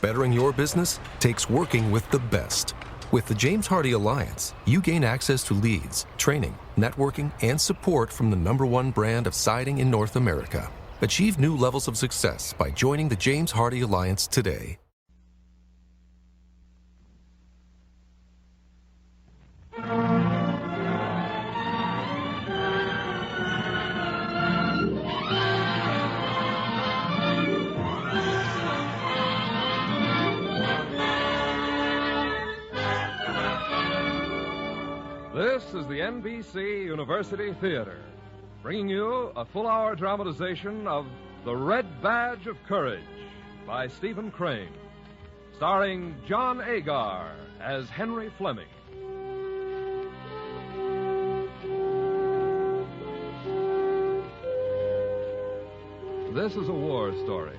Bettering your business takes working with the best. With the James Hardie Alliance, you gain access to leads, training, networking, and support from the #1 brand of siding in North America. Achieve new levels of success by joining the James Hardie Alliance today. This is the NBC University Theater, bringing you a full-hour dramatization of The Red Badge of Courage by Stephen Crane, starring John Agar as Henry Fleming. This is a war story,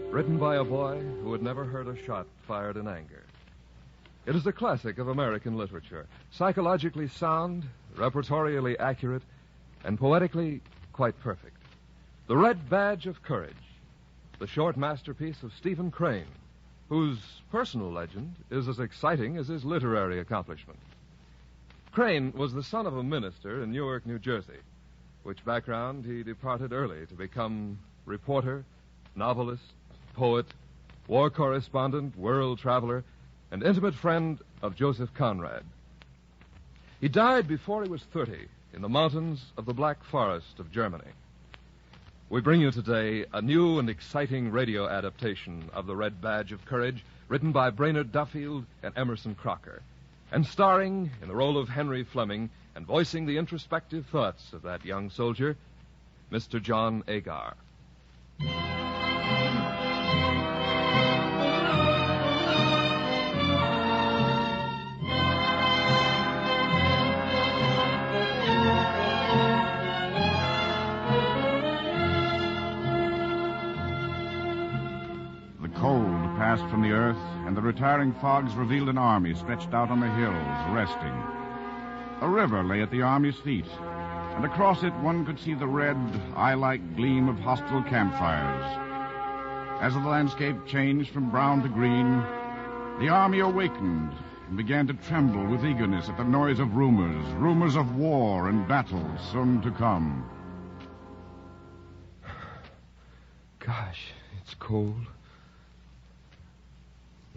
written by a boy who had never heard a shot fired in anger. It is a classic of American literature, psychologically sound, repertorially accurate, and poetically quite perfect. The Red Badge of Courage, the short masterpiece of Stephen Crane, whose personal legend is as exciting as his literary accomplishment. Crane was the son of a minister in Newark, New Jersey, which background he departed early to become reporter, novelist, poet, war correspondent, world traveler, and intimate friend of Joseph Conrad. He died before he was 30 in the mountains of the Black Forest of Germany. We bring you today a new and exciting radio adaptation of The Red Badge of Courage, written by Brainerd Duffield and Emerson Crocker, and starring in the role of Henry Fleming and voicing the introspective thoughts of that young soldier, Mr. John Agar. Passed from the earth, and the retiring fogs revealed an army stretched out on the hills, resting. A river lay at the army's feet, and across it one could see the red, eye-like gleam of hostile campfires. As the landscape changed from brown to green, the army awakened and began to tremble with eagerness at the noise of rumors of war and battle soon to come. Gosh, it's cold.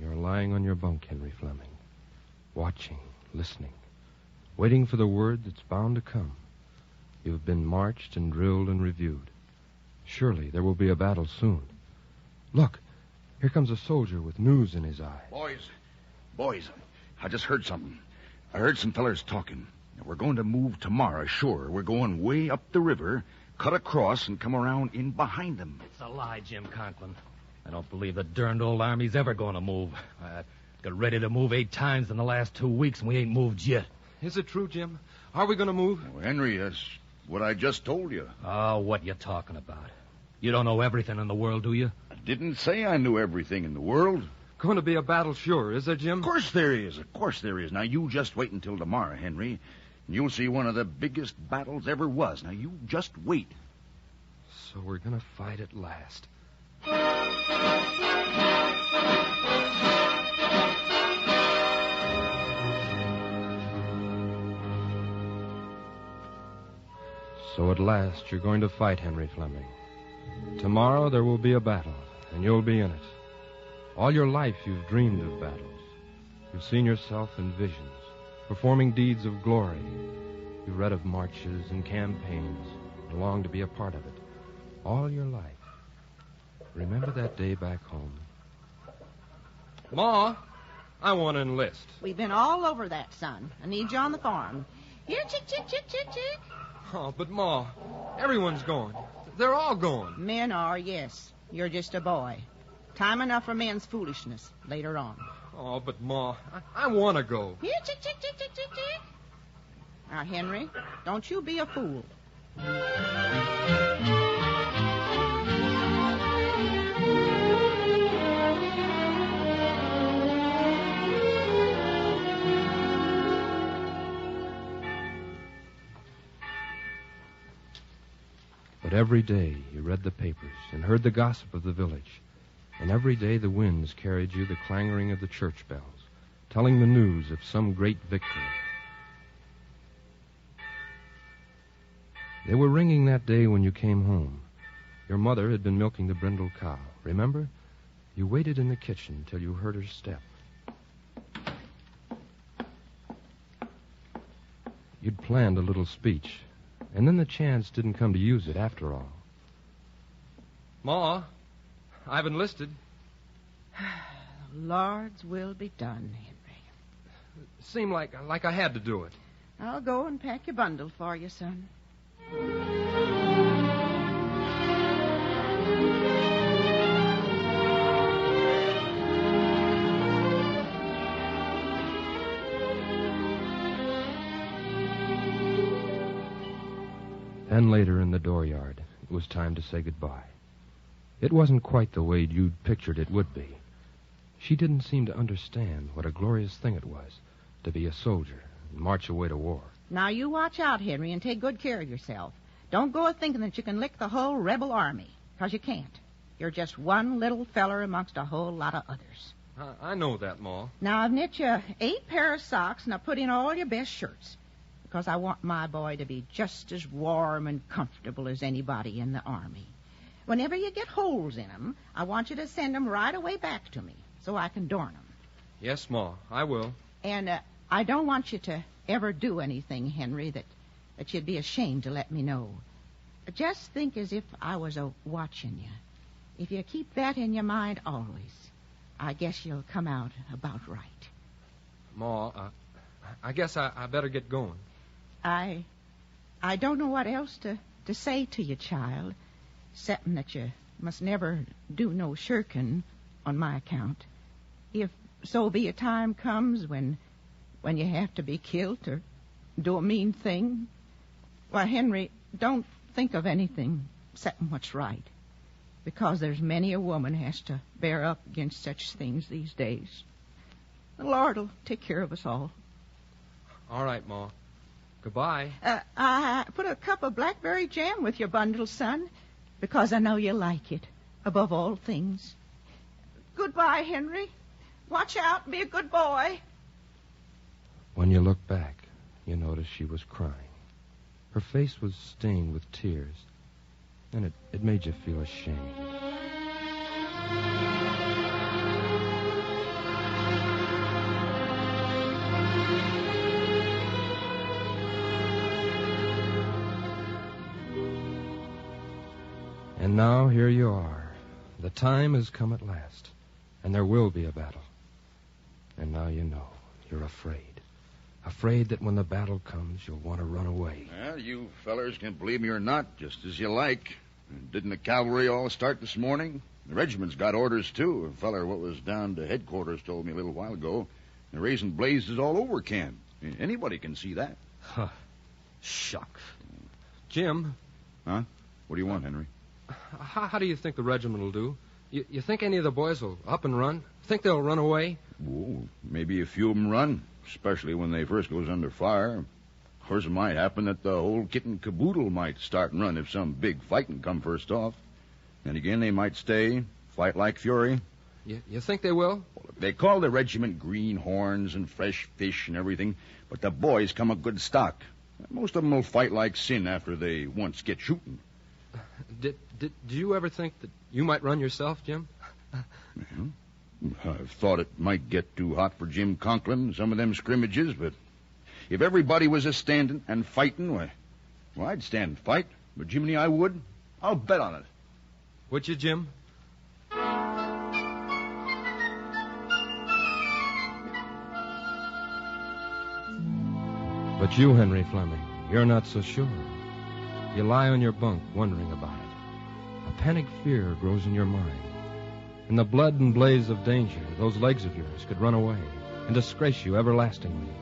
You're lying on your bunk, Henry Fleming, watching, listening, waiting for the word that's bound to come. You've been marched and drilled and reviewed. Surely there will be a battle soon. Look, here comes a soldier with news in his eye. Boys, I just heard something. I heard some fellers talking. We're going to move tomorrow, sure. We're going way up the river, cut across, and come around in behind them. It's a lie, Jim Conklin. I don't believe the darned old army's ever going to move. I got ready to move 8 times in the last 2 weeks, and we ain't moved yet. Is it true, Jim? Are we going to move? Well, Henry, that's what I just told you. Oh, what you talking about? You don't know everything in the world, do you? I didn't say I knew everything in the world. Going to be a battle, sure, is there, Jim? Of course there is. Now, you just wait until tomorrow, Henry, and you'll see one of the biggest battles ever was. Now, you just wait. So we're going to fight at last. So at last you're going to fight, Henry Fleming. Tomorrow there will be a battle, and you'll be in it. All your life you've dreamed of battles. You've seen yourself in visions, performing deeds of glory. You've read of marches and campaigns and longed to be a part of it. All your life. Remember that day back home? Ma, I want to enlist. We've been all over that, son. I need you on the farm. Here, chick, chick, chick, chick, chick. Oh, but Ma, everyone's going. They're all going. Men are, yes. You're just a boy. Time enough for men's foolishness later on. Oh, but Ma, I want to go. Here, chick, chick, chick, chick, chick, chick. Now, Henry, don't you be a fool. But every day you read the papers and heard the gossip of the village. And every day the winds carried you the clanging of the church bells, telling the news of some great victory. They were ringing that day when you came home. Your mother had been milking the brindle cow. Remember? You waited in the kitchen till you heard her step. You'd planned a little speech, and then the chance didn't come to use it after all. Ma, I've enlisted. Lord's will be done, Henry. It seemed like I had to do it. I'll go and pack your bundle for you, son. Then later in the dooryard, it was time to say goodbye. It wasn't quite the way you'd pictured it would be. She didn't seem to understand what a glorious thing it was to be a soldier and march away to war. Now, you watch out, Henry, and take good care of yourself. Don't go thinking that you can lick the whole rebel army, 'cause you can't. You're just one little feller amongst a whole lot of others. I know that, Ma. Now, I've knit you 8 pair of socks, and I've put in all your best shirts, because I want my boy to be just as warm and comfortable as anybody in the army. Whenever you get holes in 'em, I want you to send 'em right away back to me, so I can darn 'em. Yes, Ma, I will. And I don't want you to ever do anything, Henry, that you'd be ashamed to let me know. Just think as if I was watching you. If you keep that in your mind always, I guess you'll come out about right. Ma, I guess I better get going. I don't know what else to say to you, child, excepting that you must never do no shirking on my account. If so be a time comes when you have to be killed or do a mean thing, why, Henry, don't think of anything excepting what's right, because there's many a woman has to bear up against such things these days. The Lord'll take care of us all. All right, Ma. Goodbye. I put a cup of blackberry jam with your bundle, son, because I know you like it above all things. Goodbye, Henry. Watch out and be a good boy. When you look back, you notice she was crying. Her face was stained with tears, and it made you feel ashamed. And now here you are. The time has come at last, and there will be a battle. And now you know. You're afraid. Afraid that when the battle comes, you'll want to run away. Well, you fellers can believe me or not, just as you like. Didn't the cavalry all start this morning? The regiment's got orders, too. A feller what was down to headquarters told me a little while ago. They're raising blazes all over camp. Anybody can see that. Huh. Shucks. Jim. Huh? What do you want, Henry? How do you think the regiment will do? You think any of the boys will up and run? Think they'll run away? Oh, maybe a few of them run, especially when they first goes under fire. Of course, it might happen that the whole kit and caboodle might start and run if some big fighting come first off. And again, they might stay, fight like fury. You think they will? Well, they call the regiment greenhorns and fresh fish and everything, but the boys come of good stock. Most of them will fight like sin after they once get shooting. Did you ever think that you might run yourself, Jim? I've thought it might get too hot for Jim Conklin, some of them scrimmages, but if everybody was a-standing and fighting, well, I'd stand and fight. But Jiminy, I would. I'll bet on it. Would you, Jim? But you, Henry Fleming, you're not so sure. You lie on your bunk wondering about it. A panic fear grows in your mind. In the blood and blaze of danger, those legs of yours could run away and disgrace you everlastingly.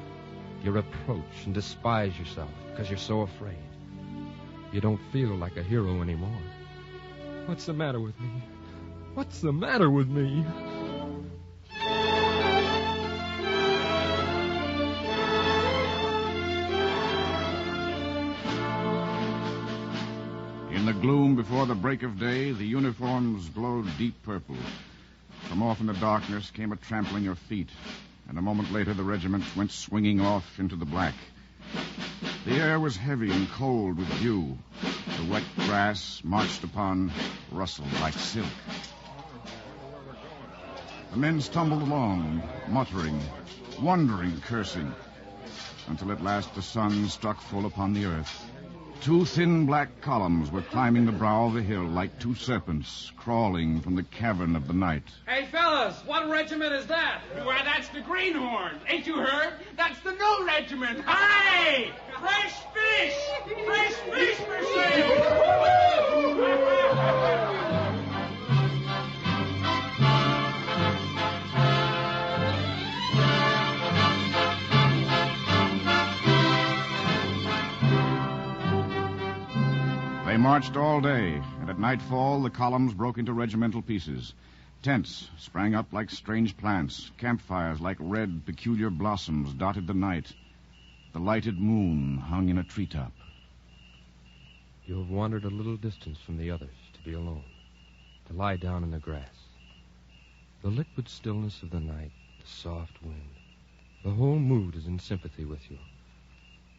You reproach and despise yourself because you're so afraid. You don't feel like a hero anymore. What's the matter with me? What's the matter with me? In the gloom before the break of day, the uniforms glowed deep purple. From off in the darkness came a trampling of feet, and a moment later the regiment went swinging off into the black. The air was heavy and cold with dew. The wet grass, marched upon, rustled like silk. The men stumbled along, muttering, wondering, cursing, until at last the sun struck full upon the earth. Two thin black columns were climbing the brow of the hill like two serpents crawling from the cavern of the night. Hey, fellas, what regiment is that? Why, that's the Greenhorn. Ain't you heard? That's the new regiment. Hey! Fresh fish! Fresh fish for sale! They marched all day, and at nightfall the columns broke into regimental pieces. Tents sprang up like strange plants. Campfires like red, peculiar blossoms dotted the night. The lighted moon hung in a treetop. You have wandered a little distance from the others to be alone, to lie down in the grass. The liquid stillness of the night, the soft wind, the whole mood is in sympathy with you.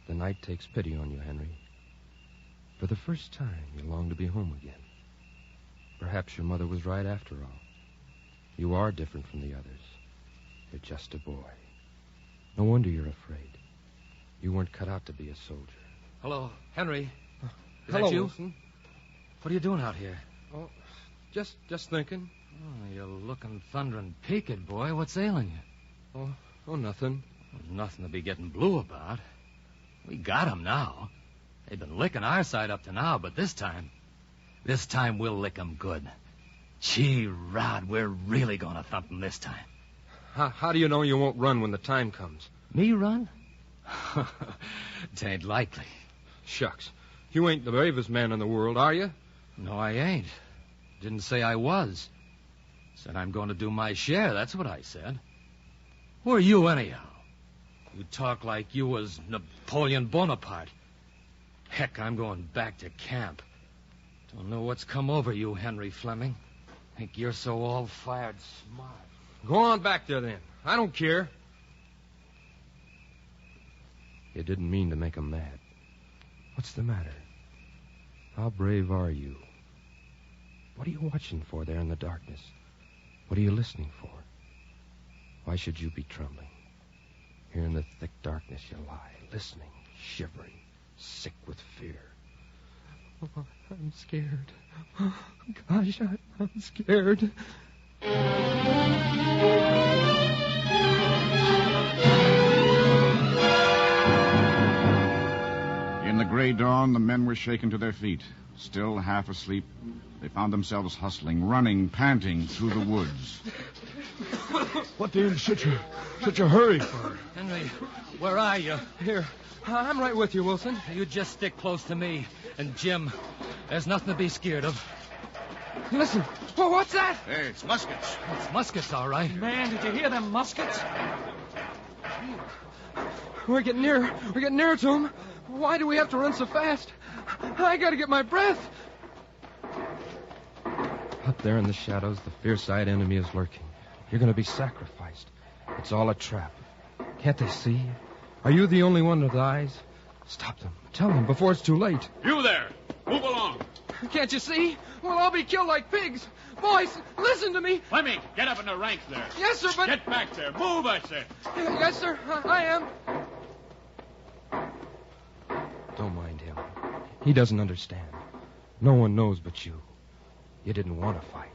The night takes pity on you, Henry. For the first time, you long to be home again. Perhaps your mother was right after all. You are different from the others. You're just a boy. No wonder you're afraid. You weren't cut out to be a soldier. Hello, Henry. Is Hello, that you? Wilson. What are you doing out here? Oh, just thinking. Oh, you're looking thundering peaked, boy. What's ailing you? Oh, nothing. There's nothing to be getting blue about. We got 'em now. They've been licking our side up to now, but this time we'll lick 'em good. Gee, Rod, we're really going to thump 'em this time. How do you know you won't run when the time comes? Me run? Tain't likely. Shucks. You ain't the bravest man in the world, are you? No, I ain't. Didn't say I was. Said I'm going to do my share, that's what I said. Who are you, anyhow? You talk like you was Napoleon Bonaparte. Heck, I'm going back to camp. Don't know what's come over you, Henry Fleming. Think you're so all-fired smart. Go on back there, then. I don't care. You didn't mean to make 'em mad. What's the matter? How brave are you? What are you watching for there in the darkness? What are you listening for? Why should you be trembling? Here in the thick darkness you lie, listening, shivering, sick with fear. Oh, I'm scared. Oh, gosh, I'm scared. In the gray dawn, the men were shaken to their feet. Still half asleep, they found themselves hustling, running, panting through the woods. What the hell's such a hurry for? Henry, where are you? Here, I'm right with you, Wilson. You just stick close to me. And Jim, there's nothing to be scared of. Listen. Oh, what's that? Hey, it's muskets. It's muskets, all right. Man, did you hear them muskets? We're getting nearer. We're getting nearer to him. Why do we have to run so fast? I gotta get my breath. Up there in the shadows, the fierce-eyed enemy is lurking. You're gonna be sacrificed. It's all a trap. Can't they see? Are you the only one with eyes? Stop them. Tell them before it's too late. You there! Move along! Can't you see? We'll all be killed like pigs. Boys, listen to me. Fleming, get up in the ranks there. Yes, sir, but... Get back there. Move, I said. Yes, sir. I am. Don't mind him. He doesn't understand. No one knows but you. You didn't want to fight.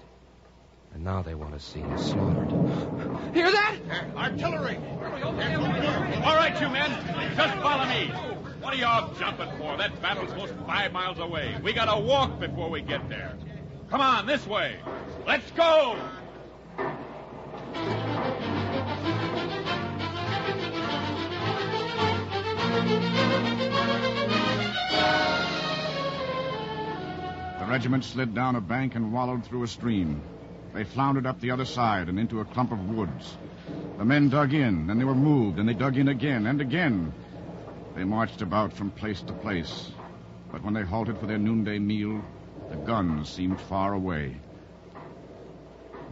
And now they want to see you slaughtered. Hear that? Artillery! All right, you men. Just follow me. What are y'all jumping for? That battle's most 5 miles away. We gotta walk before we get there. Come on, this way. Let's go! The regiment slid down a bank and wallowed through a stream. They floundered up the other side and into a clump of woods. The men dug in, and they were moved, and they dug in again and again. They marched about from place to place. But when they halted for their noonday meal, the guns seemed far away.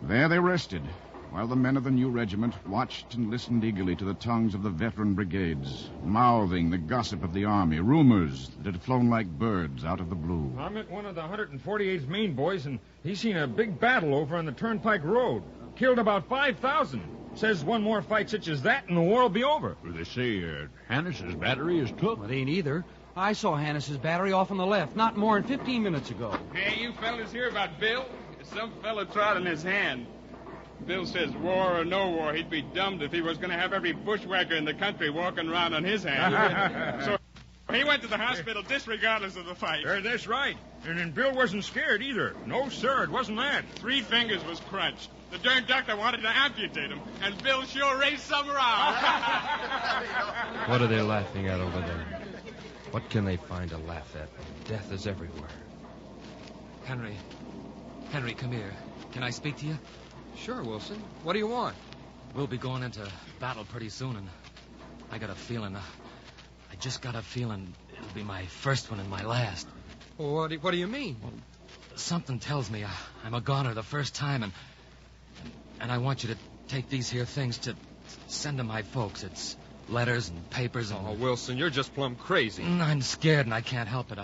There they rested, while the men of the new regiment watched and listened eagerly to the tongues of the veteran brigades, mouthing the gossip of the army, rumors that had flown like birds out of the blue. I met one of the 148th Maine boys, and he's seen a big battle over on the Turnpike Road. Killed about 5,000. Says one more fight such as that and the war will be over. Well, they say Hannis's battery is took. It ain't either. I saw Hannis's battery off on the left not more than 15 minutes ago. Hey, you fellas hear about Bill? Some fella trod in his hand. Bill says war or no war, he'd be dummed if he was going to have every bushwhacker in the country walking around on his hand. So he went to the hospital disregardless of the fight. That's right. And Bill wasn't scared either. No, sir, it wasn't that. 3 fingers was crunched. The darn doctor wanted to amputate him, and Bill sure raised some row. What are they laughing at over there? What can they find to laugh at? Death is everywhere. Henry, come here. Can I speak to you? Sure, Wilson. What do you want? We'll be going into battle pretty soon, and I got a feeling, I just got a feeling it'll be my first one and my last. Well, what do you mean? Well, something tells me I'm a goner the first time, and I want you to take these here things to send to my folks. It's letters and papers and... Oh, Wilson, you're just plumb crazy. I'm scared and I can't help it.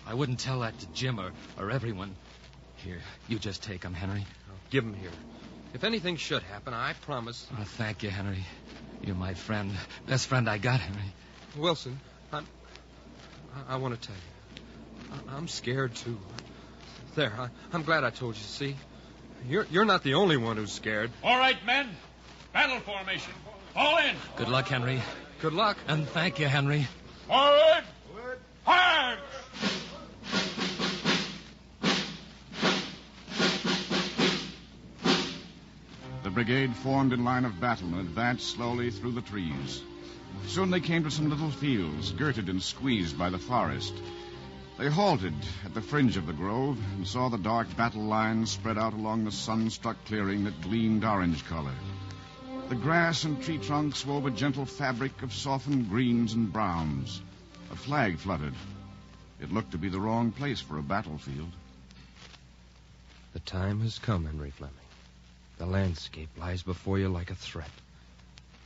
I wouldn't tell that to Jim or everyone. Here, you just take them, Henry. Give them here. If anything should happen, I promise... Oh, thank you, Henry. You're my friend. Best friend I got, Henry. Wilson, I want to tell you. I'm scared, too. There, I'm glad I told you, see? You're not the only one who's scared. All right, men. Battle formation. Fall in. Good luck, Henry. Good luck. And thank you, Henry. Forward. Hard. The brigade formed in line of battle and advanced slowly through the trees. Soon they came to some little fields, girted and squeezed by the forest. They halted at the fringe of the grove and saw the dark battle lines spread out along the sun-struck clearing that gleamed orange color. The grass and tree trunks wove a gentle fabric of softened greens and browns. A flag fluttered. It looked to be the wrong place for a battlefield. The time has come, Henry Fleming. The landscape lies before you like a threat.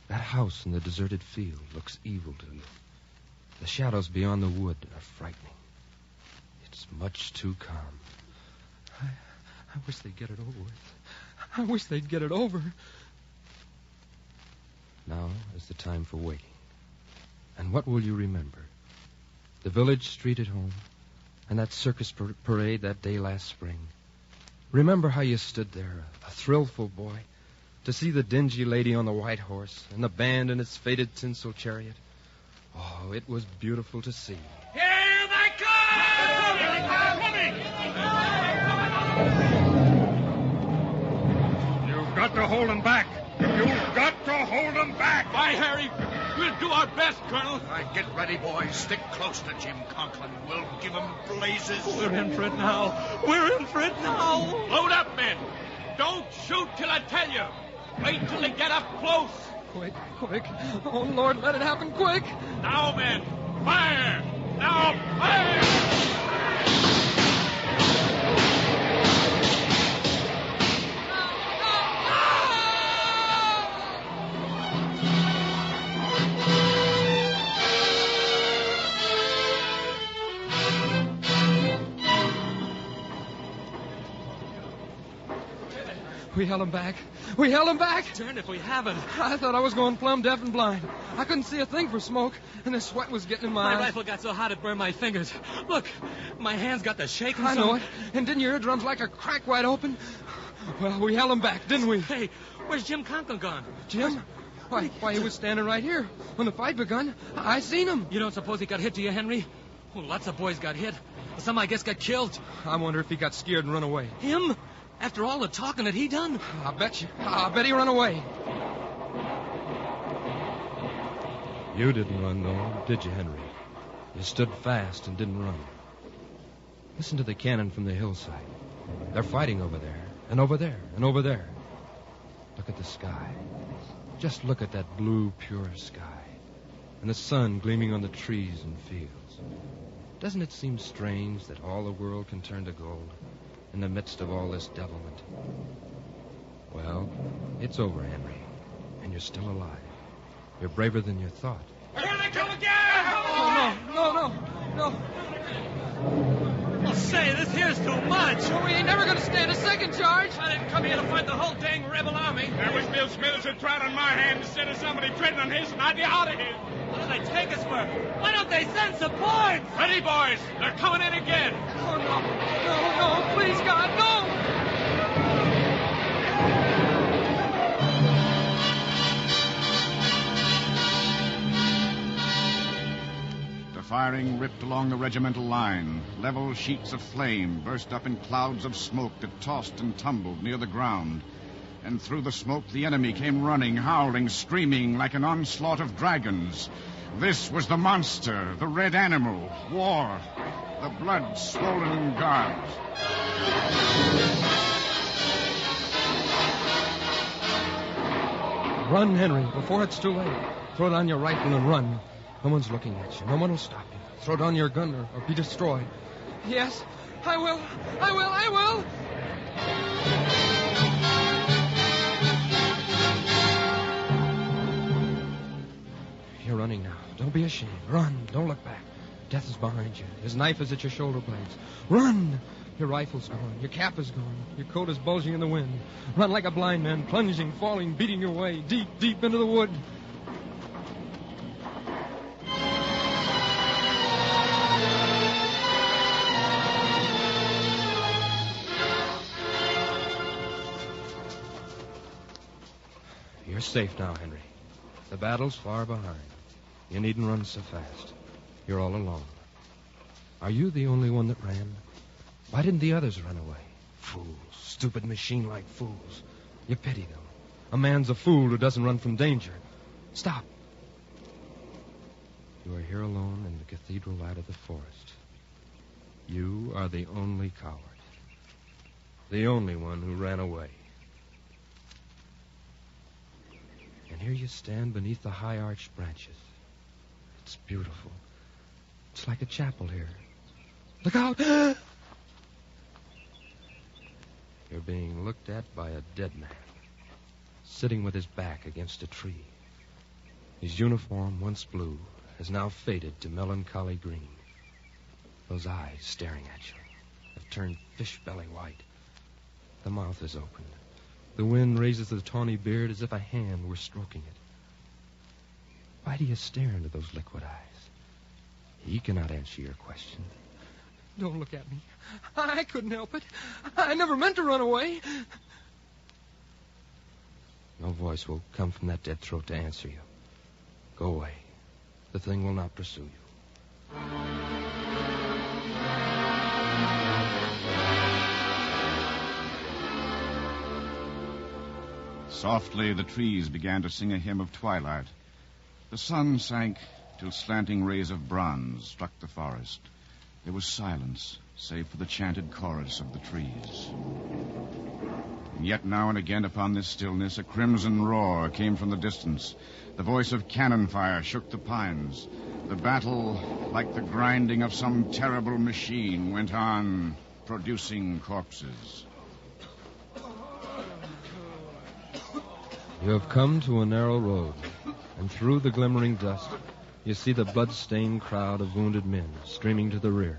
That house in the deserted field looks evil to you. The shadows beyond the wood are frightening. It's much too calm. I wish they'd get it over with. I wish they'd get it over. Now is the time for waiting. And what will you remember? The village street at home, and that circus parade that day last spring. Remember how you stood there, a thrillful boy, to see the dingy lady on the white horse and the band in its faded tinsel chariot. Oh, it was beautiful to see. Here they come! Here they come! You've got to hold them back. You've got to hold them back. By Harry, we'll do our best, Colonel. All right, get ready, boys. Stick close to Jim Conklin. We'll give him blazes. We're in for it now. We're in for it now. Load up, men. Don't shoot till I tell you. Wait till they get up close. Quick, quick. Oh, Lord, let it happen quick. Now, men, fire! Now, fire! We held him back. We held him back. Darned if we haven't. I thought I was going plumb deaf and blind. I couldn't see a thing for smoke, and the sweat was getting in my My eyes. rifle got so hot it burned my fingers. Look, my hands got the shaking. I know it. And didn't your eardrums like a crack wide open? Well, we held him back, didn't we? Hey, where's Jim Conklin gone? Jim? Why, he was standing right here. When the fight begun, I seen him. You don't suppose he got hit, do you, Henry? Well, lots of boys got hit. Some, I guess, got killed. I wonder if he got scared and run away. Him? After all the talking that he done? I bet you. I bet he run away. You didn't run, though, did you, Henry? You stood fast and didn't run. Listen to the cannon from the hillside. They're fighting over there, and over there, and over there. Look at the sky. Just look at that blue, pure sky. And the sun gleaming on the trees and fields. Doesn't it seem strange that all the world can turn to gold in the midst of all this devilment? Well, it's over, Henry. And you're still alive. You're braver than you thought. Here they come again! Oh, no. Well, say, this here's too much. Well, we ain't never going to stand a second charge. I didn't come here to fight the whole dang rebel army. There was Bill Smithers who trod on my hand instead of somebody treading on his, and I'd be out of here. What do they take us for? Why don't they send support? Ready, boys. They're coming in again. Oh, no, please, God, no! The firing ripped along the regimental line. Level sheets of flame burst up in clouds of smoke that tossed and tumbled near the ground. And through the smoke, the enemy came running, howling, screaming like an onslaught of dragons. This was the monster, the red animal, war, the blood-swollen god. Run, Henry, before it's too late. Throw down your rifle and run. No one's looking at you. No one will stop you. Throw down your gun or be destroyed. Yes, I will. You're running now. Don't be ashamed. Run. Don't look back. Death is behind you. His knife is at your shoulder blades. Run! Your rifle's gone. Your cap is gone. Your coat is bulging in the wind. Run like a blind man, plunging, falling, beating your way deep, deep into the wood. You're safe now, Henry. The battle's far behind. You needn't run so fast. You're all alone. Are you the only one that ran? Why didn't the others run away? Fools. Stupid machine-like fools. You pity them. A man's a fool who doesn't run from danger. Stop. You are here alone in the cathedral light of the forest. You are the only coward. The only one who ran away. And here you stand beneath the high-arched branches. It's beautiful. It's like a chapel here. Look out! You're being looked at by a dead man, sitting with his back against a tree. His uniform, once blue, has now faded to melancholy green. Those eyes staring at you have turned fish-belly white. The mouth is open. The wind raises the tawny beard as if a hand were stroking it. Why do you stare into those liquid eyes? He cannot answer your question. Don't look at me. I couldn't help it. I never meant to run away. No voice will come from that dead throat to answer you. Go away. The thing will not pursue you. Softly, the trees began to sing a hymn of twilight. The sun sank till slanting rays of bronze struck the forest. There was silence, save for the chanted chorus of the trees. And yet now and again upon this stillness, a crimson roar came from the distance. The voice of cannon fire shook the pines. The battle, like the grinding of some terrible machine, went on, producing corpses. You have come to a narrow road, and through the glimmering dust, you see the blood-stained crowd of wounded men streaming to the rear.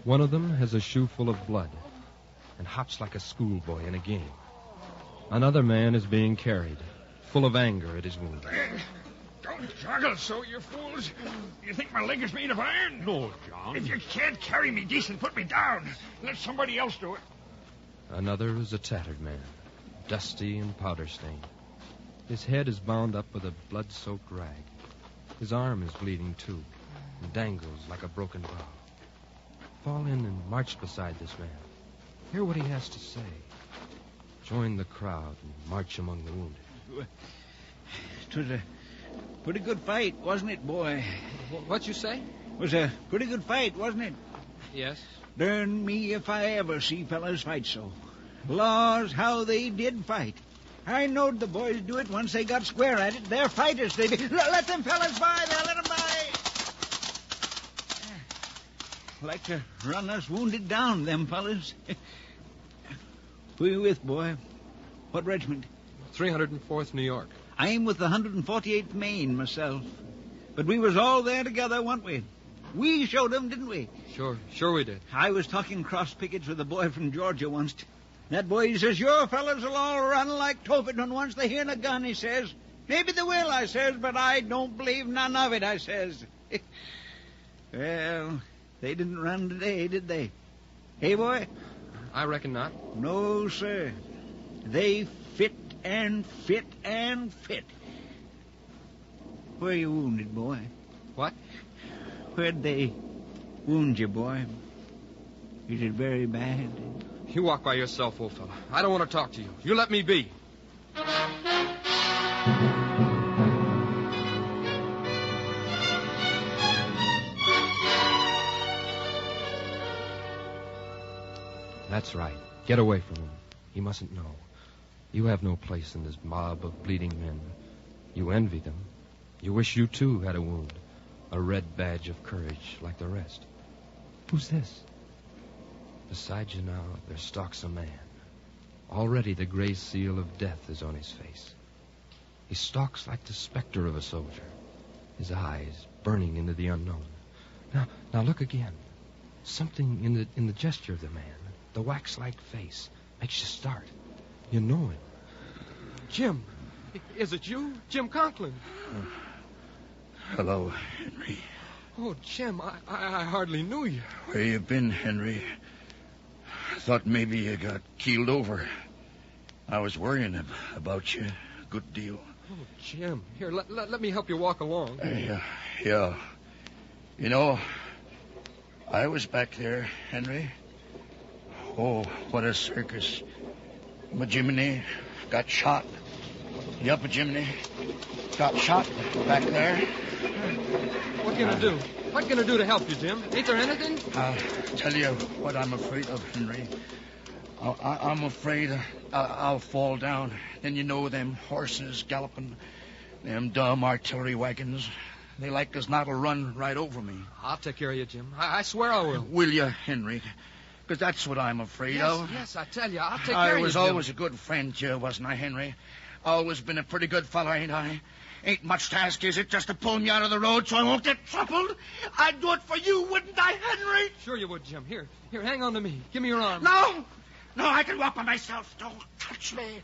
One of them has a shoe full of blood and hops like a schoolboy in a game. Another man is being carried, full of anger at his wound. Don't joggle so, you fools. You think my leg is made of iron? No, John. If you can't carry me decent, put me down. Let somebody else do it. Another is a tattered man, dusty and powder-stained. His head is bound up with a blood-soaked rag. His arm is bleeding, too, and dangles like a broken bow. Fall in and march beside this man. Hear what he has to say. Join the crowd and march among the wounded. It was a pretty good fight, wasn't it, boy? What'd you say? It was a pretty good fight, wasn't it? Yes. Darn me if I ever see fellas fight so. Laws, how they did fight. I knowed the boys do it once they got square at it. They're fighters, they be. Let them fellas by there, let them by. Like to run us wounded down, them fellas. Who you with, boy? What regiment? 304th New York. I'm with the 148th Maine myself. But we was all there together, weren't we? We showed them, didn't we? Sure we did. I was talking cross pickets with a boy from Georgia once. That boy, he says, your fellas will all run like Tophet once they hear a gun, he says. Maybe they will, I says, but I don't believe none of it, I says. Well, they didn't run today, did they? Hey, boy? I reckon not. No, sir. They fit and fit and fit. Where you wounded, boy? What? Where'd they wound you, boy? Is it very bad? You walk by yourself, old fella. I don't want to talk to you. You let me be. That's right. Get away from him. He mustn't know. You have no place in this mob of bleeding men. You envy them. You wish you, too, had a wound. A red badge of courage like the rest. Who's this? Beside you now, there stalks a man. Already the gray seal of death is on his face. He stalks like the specter of a soldier, his eyes burning into the unknown. Now look again. Something in the gesture of the man, the wax-like face, makes you start. You know him. Jim, is it you? Jim Conklin. Hello, Henry. Oh, Jim, I hardly knew you. Where you been, Henry? I thought maybe you got keeled over. I was worrying about you a good deal. Oh, Jim, here, let me help you walk along. Yeah. You know, I was back there, Henry. Oh, what a circus. My Jiminy got shot. The upper Jiminy got shot back there. What can I do? What can I do to help you, Jim? Ain't there anything? I'll tell you what I'm afraid of, Henry. I'm afraid I'll fall down. Then you know them horses galloping, them dumb artillery wagons. They like as not'll run right over me. I'll take care of you, Jim. I swear I will. Will you, Henry? Because that's what I'm afraid of. Yes, I tell you, I'll take care of you, I was Jim. always a good friend to you, wasn't I, Henry? Always been a pretty good fellow, ain't I? Ain't much to ask, is it, just to pull me out of the road so I won't get troubled? I'd do it for you, wouldn't I, Henry? Sure you would, Jim. Here, hang on to me. Give me your arm. No, I can walk by myself. Don't touch me.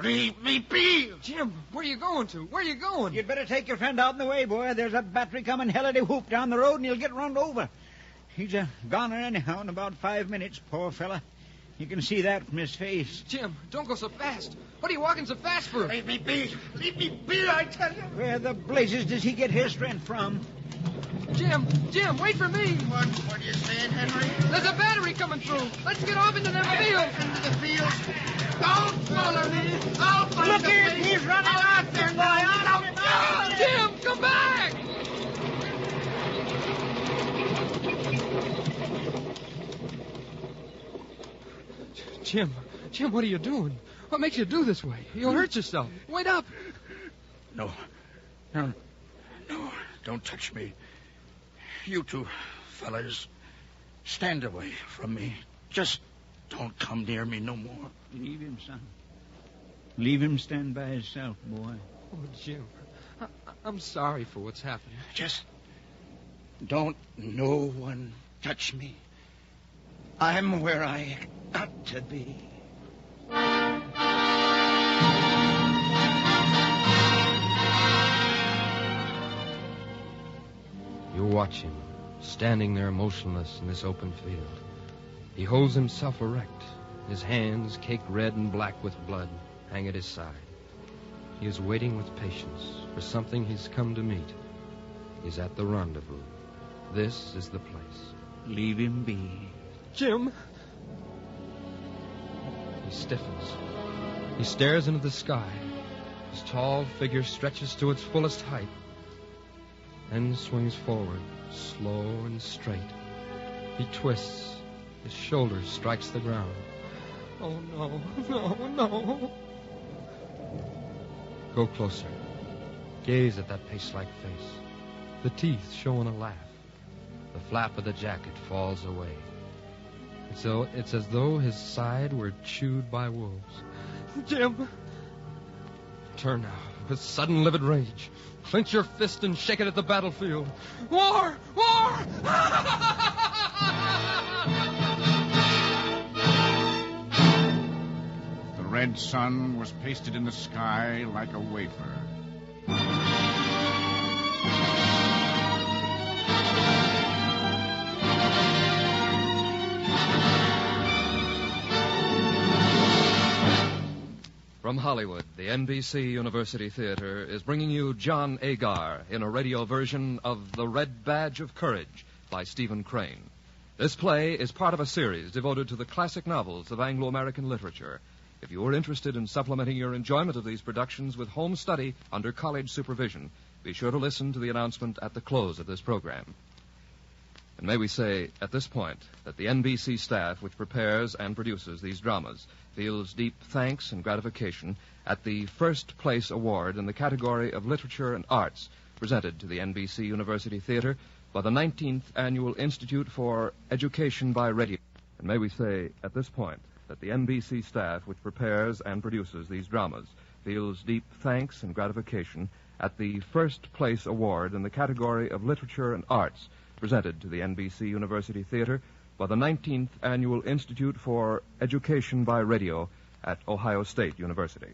Leave me be. Jim, where you going to? Where you going? You'd better take your friend out in the way, boy. There's a battery coming hellity-whoop down the road, and he'll get run over. He's a goner anyhow in about 5 minutes, poor fella. You can see that from his face. Jim, don't go so fast. What are you walking so fast for? Leave me be. Leave me be, I tell you. Where the blazes does he get his strength from? Jim, wait for me. What are you saying, Henry? There's a battery coming through. Let's get off into them fields. Into the fields. Don't follow me. I'll find Look the here, place. he's running out there, boy. Out. Jim, come back. Jim, what are you doing? What makes you do this way? You'll hurt yourself. Wait up. No, don't touch me. You two fellas, stand away from me. Just don't come near me no more. Leave him, son. Leave him stand by himself, boy. Oh, Jim, I'm sorry for what's happened. Just don't no one touch me. I'm where I got to be. You watch him, standing there motionless in this open field. He holds himself erect. His hands, caked red and black with blood, hang at his side. He is waiting with patience for something he's come to meet. He's at the rendezvous. This is the place. Leave him be. Jim! He stiffens. He stares into the sky. His tall figure stretches to its fullest height, then swings forward, slow and straight. He twists. His shoulder strikes the ground. Oh, no. Go closer. Gaze at that paste-like face. The teeth showing a laugh. The flap of the jacket falls away. It's as though his side were chewed by wolves. Jim. Turn now with sudden livid rage. Clench your fist and shake it at the battlefield. War! War! The red sun was pasted in the sky like a wafer. From Hollywood, the NBC University Theater is bringing you John Agar in a radio version of The Red Badge of Courage by Stephen Crane. This play is part of a series devoted to the classic novels of Anglo-American literature. If you are interested in supplementing your enjoyment of these productions with home study under college supervision, be sure to listen to the announcement at the close of this program. And may we say, at this point, that the NBC staff which prepares and produces these dramas feels deep thanks and gratification at the first place award in the category of literature and arts presented to the NBC University Theater by the 19th Annual Institute for Education by Radio. And may we say, at this point, that the NBC staff which prepares and produces these dramas feels deep thanks and gratification at the first place award in the category of literature and arts presented to the NBC University Theater by the 19th Annual Institute for Education by Radio at Ohio State University.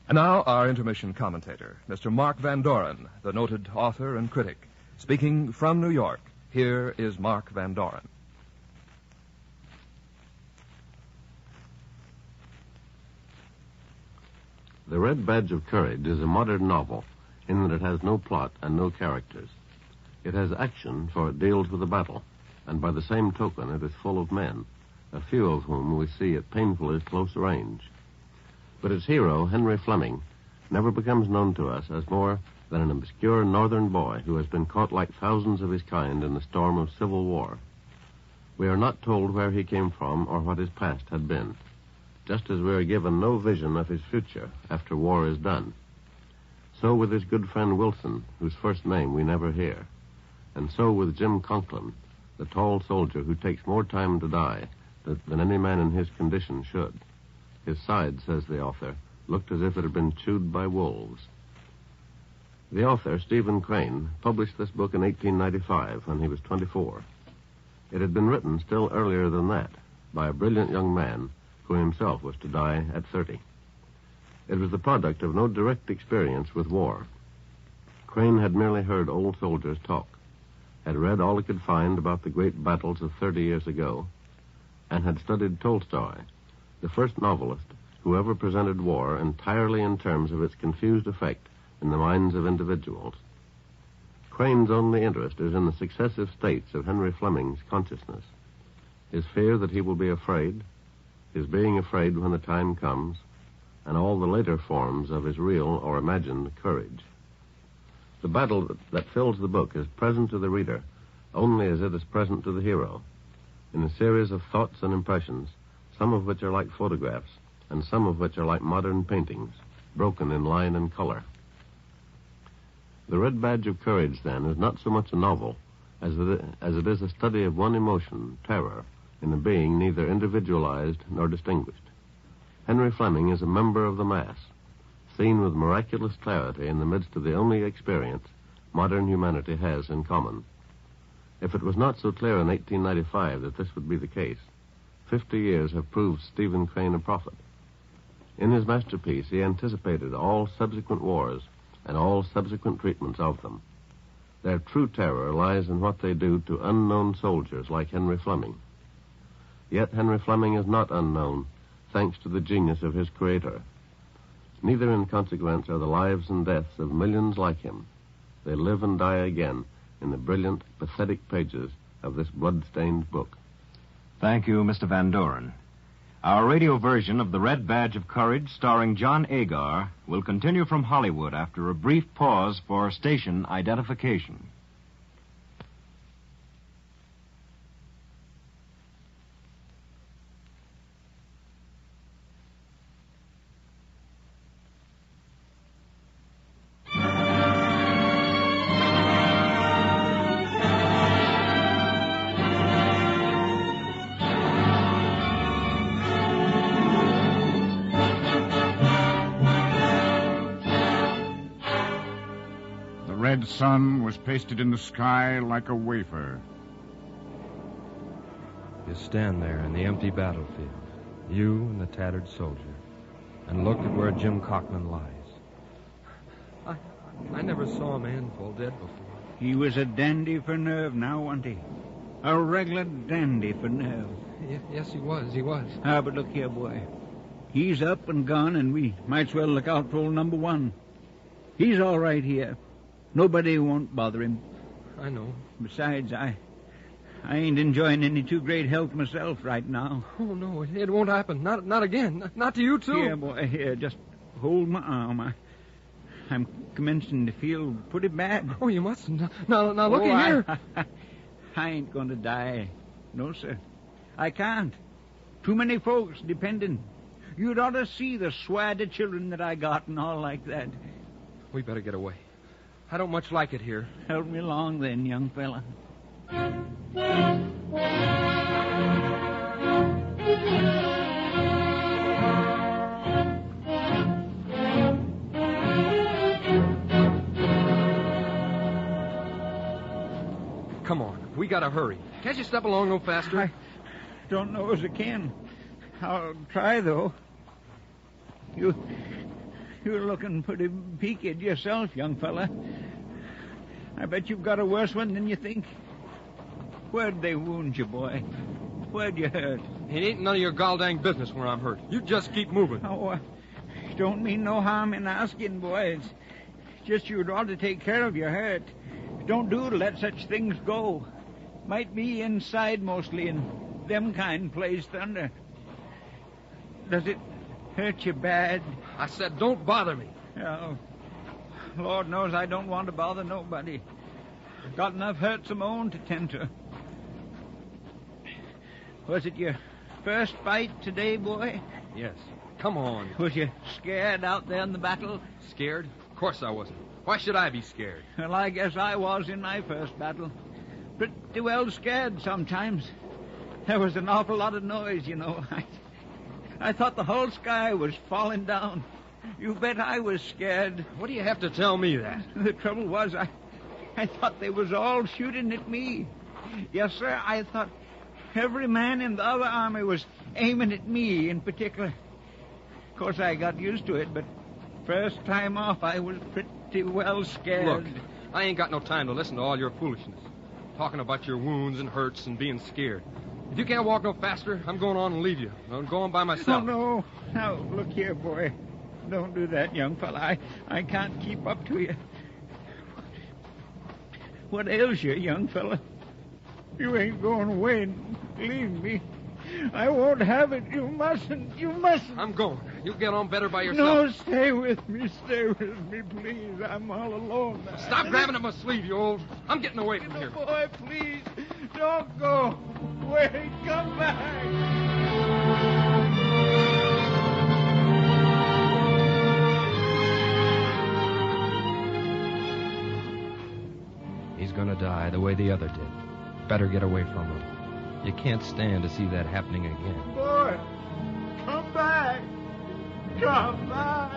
And now our intermission commentator, Mr. Mark Vandoren, the noted author and critic. Speaking from New York, here is Mark Vandoren. The Red Badge of Courage is a modern novel in that it has no plot and no characters. It has action, for it deals with a battle, and by the same token it is full of men, a few of whom we see at painfully close range. But its hero, Henry Fleming, never becomes known to us as more than an obscure northern boy who has been caught like thousands of his kind in the storm of civil war. We are not told where he came from or what his past had been, just as we are given no vision of his future after war is done. So with his good friend Wilson, whose first name we never hear. And so with Jim Conklin, the tall soldier who takes more time to die than any man in his condition should. His side, says the author, looked as if it had been chewed by wolves. The author, Stephen Crane, published this book in 1895 when he was 24. It had been written still earlier than that by a brilliant young man who himself was to die at 30. It was the product of no direct experience with war. Crane had merely heard old soldiers talk, had read all he could find about the great battles of 30 years ago, and had studied Tolstoy, the first novelist who ever presented war entirely in terms of its confused effect in the minds of individuals. Crane's only interest is in the successive states of Henry Fleming's consciousness, his fear that he will be afraid, his being afraid when the time comes, and all the later forms of his real or imagined courage. The battle that fills the book is present to the reader only as it is present to the hero, in a series of thoughts and impressions, some of which are like photographs, and some of which are like modern paintings, broken in line and color. The Red Badge of Courage, then, is not so much a novel as it is a study of one emotion, terror, in a being neither individualized nor distinguished. Henry Fleming is a member of the mass, seen with miraculous clarity in the midst of the only experience modern humanity has in common. If it was not so clear in 1895 that this would be the case, 50 years have proved Stephen Crane a prophet. In his masterpiece, he anticipated all subsequent wars and all subsequent treatments of them. Their true terror lies in what they do to unknown soldiers like Henry Fleming. Yet Henry Fleming is not unknown, thanks to the genius of his creator. Neither in consequence are the lives and deaths of millions like him. They live and die again in the brilliant, pathetic pages of this blood-stained book. Thank you, Mr. Vandoren. Our radio version of The Red Badge of Courage, starring John Agar, will continue from Hollywood after a brief pause for station identification. red sun was pasted in the sky like a wafer. You stand there in the empty battlefield, you and the tattered soldier, and look at where Jim Cockman lies. I never saw a man fall dead before. He was a dandy for nerve now, wasn't he? A regular dandy for nerve. Yes, he was. Ah, but look here, boy. He's up and gone, and we might as well look out for old number one. He's all right here. Nobody won't bother him. I know. Besides, I ain't enjoying any too great health myself right now. Oh, no, it won't happen. Not again. Not to you, too. Here, boy, here, just hold my arm. I'm commencing to feel pretty bad. Oh, you mustn't. Now looky here. I ain't going to die. No, sir. I can't. Too many folks depending. You'd ought to see the swad of children that I got and all like that. We better get away. I don't much like it here. Help me along then, young fella. Come on, we gotta hurry. Can't you step along no faster? I don't know as I can. I'll try, though. You're looking pretty peaked yourself, young fella. I bet you've got a worse one than you think. Where'd they wound you, boy? Where'd you hurt? It ain't none of your gall-dang business where I'm hurt. You just keep moving. Oh, don't mean no harm in asking, boy. It's just you'd ought to take care of your hurt. Don't do to let such things go. Might be inside mostly, and them kind plays thunder. Does it hurt you bad? I said don't bother me. Oh, Lord knows I don't want to bother nobody. I've got enough hurts of my own to tend to. Was it your first fight today, boy? Yes. Come on. Was you scared out there in the battle? Scared? Of course I wasn't. Why should I be scared? Well, I guess I was in my first battle. Pretty well scared sometimes. There was an awful lot of noise, you know. I thought the whole sky was falling down. You bet I was scared. What do you have to tell me that? The trouble was, I thought they was all shooting at me. Yes, sir, I thought every man in the other army was aiming at me in particular. Of course, I got used to it, but first time off, I was pretty well scared. Look, I ain't got no time to listen to all your foolishness. Talking about your wounds and hurts and being scared. If you can't walk no faster, I'm going on and leave you. I'm going by myself. Oh, no. Now, look here, boy. Don't do that, young fella. I can't keep up to you. What ails you, young fella? You ain't going away and leave me. I won't have it. You mustn't. You mustn't. I'm going. You'll get on better by yourself. No, stay with me. Stay with me, please. I'm all alone now. Stop grabbing at my sleeve, you old. I'm getting away from here. Boy, please. Don't go. Wait. Come back. He's gonna die the way the other did. Better get away from him. You can't stand to see that happening again. Boy, come back. Come back.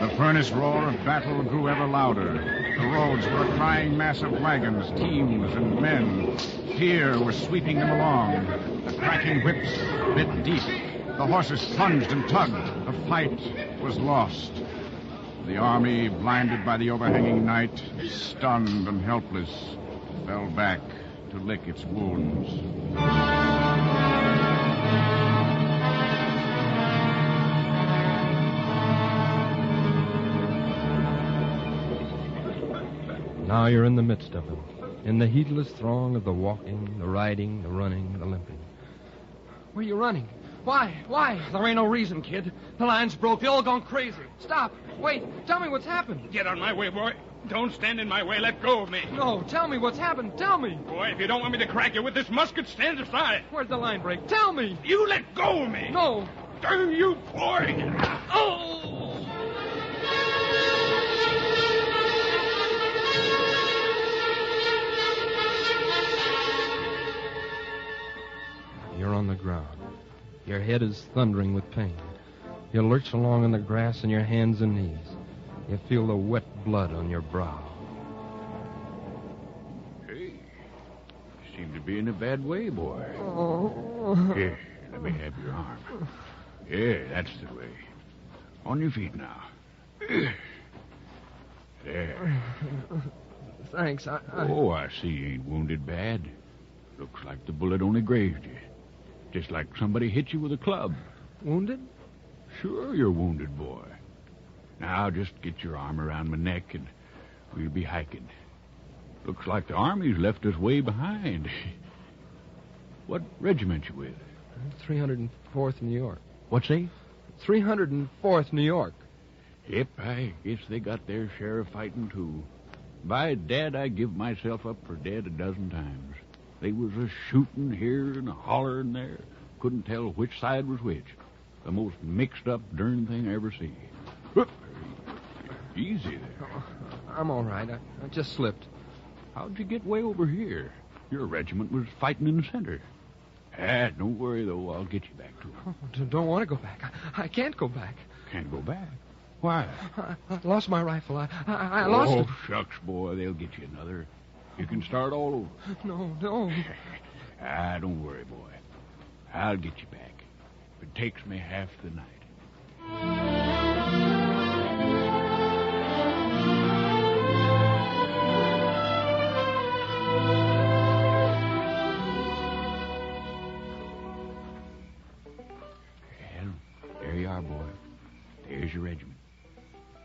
The furnace roar of battle grew ever louder. The roads were a crying mass of wagons, teams, and men. Fear was sweeping them along. The cracking whips bit deep. The horses plunged and tugged. The fight was lost. The army, blinded by the overhanging night, stunned and helpless, fell back to lick its wounds. Now you're in the midst of them, in the heedless throng of the walking, the riding, the running, the limping. Where are you running? Why? There ain't no reason, kid. The line's broke. They're all gone crazy. Stop. Wait. Tell me what's happened. Get on my way, boy. Don't stand in my way. Let go of me. No, tell me what's happened. Tell me. Boy, if you don't want me to crack you with this musket, stand aside. Where'd the line break? Tell me. You let go of me. No. Darn you, boy. Oh! ground. Your head is thundering with pain. You lurch along in the grass on your hands and knees. You feel the wet blood on your brow. Hey, you seem to be in a bad way, boy. Oh. Here, let me have your arm. Yeah, that's the way. On your feet now. There. Thanks. Oh, I see you ain't wounded bad. Looks like the bullet only grazed you. Just like somebody hit you with a club. Wounded? Sure you're wounded, boy. Now just get your arm around my neck and we'll be hiking. Looks like the Army's left us way behind. What regiment you with? 304th New York. What's that? 304th New York. Yep, I guess they got their share of fighting, too. By Dad, I give myself up for dead a dozen times. They was a shooting here and a hollering there. Couldn't tell which side was which. The most mixed-up darn thing I ever see. Whoop. Easy there. I'm all right. I just slipped. How'd you get way over here? Your regiment was fighting in the center. Don't worry, though. I'll get you back to them. Oh, don't want to go back. I can't go back. Can't go back? Why? I lost my rifle. I lost it. Oh, shucks, boy. They'll get you another. You can start all over. No. Don't worry, boy. I'll get you back. If it takes me half the night. Well, there you are, boy. There's your regiment.